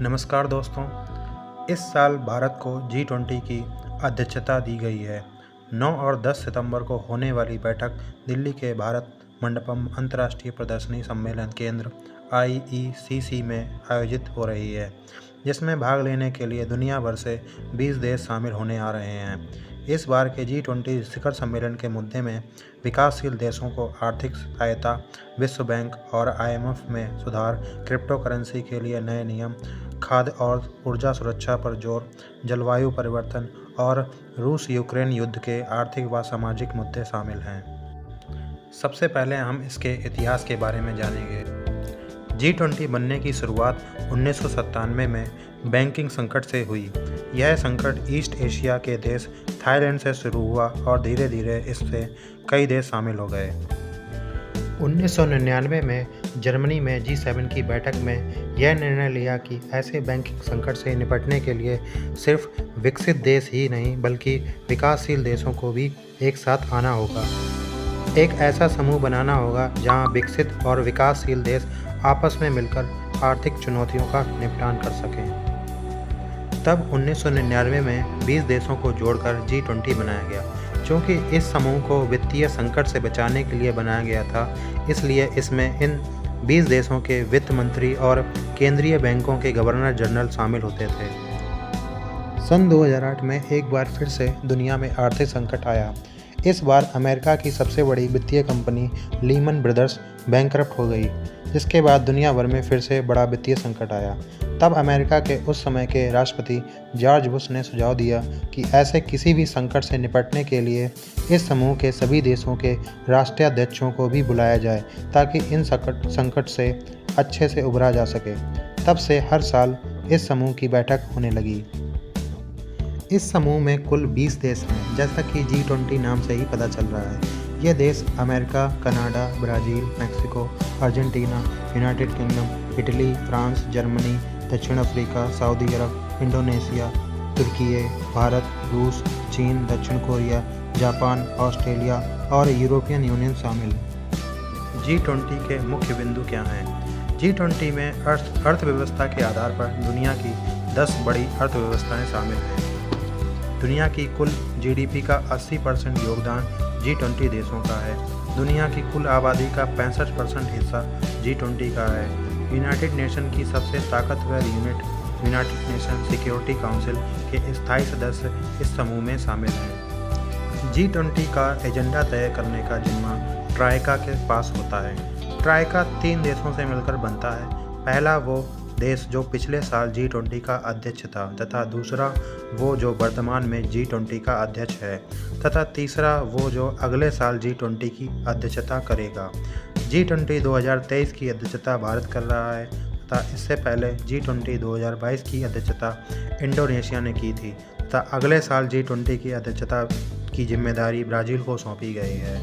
नमस्कार दोस्तों। इस साल भारत को G20 की अध्यक्षता दी गई है। 9 और 10 सितंबर को होने वाली बैठक दिल्ली के भारत मंडपम अंतर्राष्ट्रीय प्रदर्शनी सम्मेलन केंद्र IECC में आयोजित हो रही है, जिसमें भाग लेने के लिए दुनिया भर से 20 देश शामिल होने आ रहे हैं। इस बार के G20 शिखर सम्मेलन के मुद्दे में विकासशील देशों को आर्थिक सहायता, विश्व बैंक और IMF में सुधार, क्रिप्टो करेंसी के लिए नए नियम, खाद्य और ऊर्जा सुरक्षा पर जोर, जलवायु परिवर्तन और रूस यूक्रेन युद्ध के आर्थिक व सामाजिक मुद्दे शामिल हैं। सबसे पहले हम इसके इतिहास के बारे में जानेंगे। G20 बनने की शुरुआत 1997 में बैंकिंग संकट से हुई। यह संकट ईस्ट एशिया के देश थाईलैंड से शुरू हुआ और धीरे धीरे इससे कई देश शामिल हो गए। 1999 में जर्मनी में G7 की बैठक में यह निर्णय लिया कि ऐसे बैंकिंग संकट से निपटने के लिए सिर्फ विकसित देश ही नहीं बल्कि विकासशील देशों को भी एक साथ आना होगा। एक ऐसा समूह बनाना होगा जहां विकसित और विकासशील देश आपस में मिलकर आर्थिक चुनौतियों का निपटान कर सकें। तब 1999 में 20 देशों को जोड़कर G20 बनाया गया। चूँकि इस समूह को वित्तीय संकट से बचाने के लिए बनाया गया था, इसलिए इसमें इन 20 देशों के वित्त मंत्री और केंद्रीय बैंकों के गवर्नर जनरल शामिल होते थे। सन 2008 में एक बार फिर से दुनिया में आर्थिक संकट आया। इस बार अमेरिका की सबसे बड़ी वित्तीय कंपनी लीमन ब्रदर्स बैंकरप्ट हो गई, जिसके बाद दुनिया भर में फिर से बड़ा वित्तीय संकट आया। तब अमेरिका के उस समय के राष्ट्रपति जॉर्ज बुश ने सुझाव दिया कि ऐसे किसी भी संकट से निपटने के लिए इस समूह के सभी देशों के राष्ट्राध्यक्षों को भी बुलाया जाए, ताकि इन संकट से अच्छे से उबरा जा सके। तब से हर साल इस समूह की बैठक होने लगी। इस समूह में कुल 20 देश हैं, जैसा कि G20 नाम से ही पता चल रहा है। ये देश America, Canada, Brazil, Mexico, Argentina, United kingdom, Italy, France, Germany, दक्षिण अफ्रीका, सऊदी अरब, इंडोनेशिया, तुर्की, भारत, रूस, चीन, दक्षिण कोरिया, जापान, ऑस्ट्रेलिया और यूरोपियन यूनियन शामिल हैं। G20 के मुख्य बिंदु क्या हैं? G20 में अर्थव्यवस्था के आधार पर दुनिया की 10 बड़ी अर्थव्यवस्थाएं शामिल हैं। दुनिया की कुल GDP का 80% योगदान G20 देशों का है। दुनिया की कुल आबादी का 65% हिस्सा G20 का है। यूनाइटेड नेशन की सबसे ताकतवर unit United nation security council के स्थायी सदस्य इस समूह में शामिल हैं। G20 का एजेंडा तय करने का जिम्मा ट्राइका के पास होता है। ट्राइका 3 देशों से मिलकर बनता है। पहला वो देश जो पिछले साल G20 का अध्यक्ष था, तथा दूसरा वो जो वर्तमान में G20 का अध्यक्ष है, तथा तीसरा वो जो अगले साल G20 की अध्यक्षता करेगा। G20 2023 की अध्यक्षता भारत कर रहा है, तथा इससे पहले G20 2022 की अध्यक्षता इंडोनेशिया ने की थी, तथा अगले साल G20 की अध्यक्षता की जिम्मेदारी ब्राज़ील को सौंपी गई है।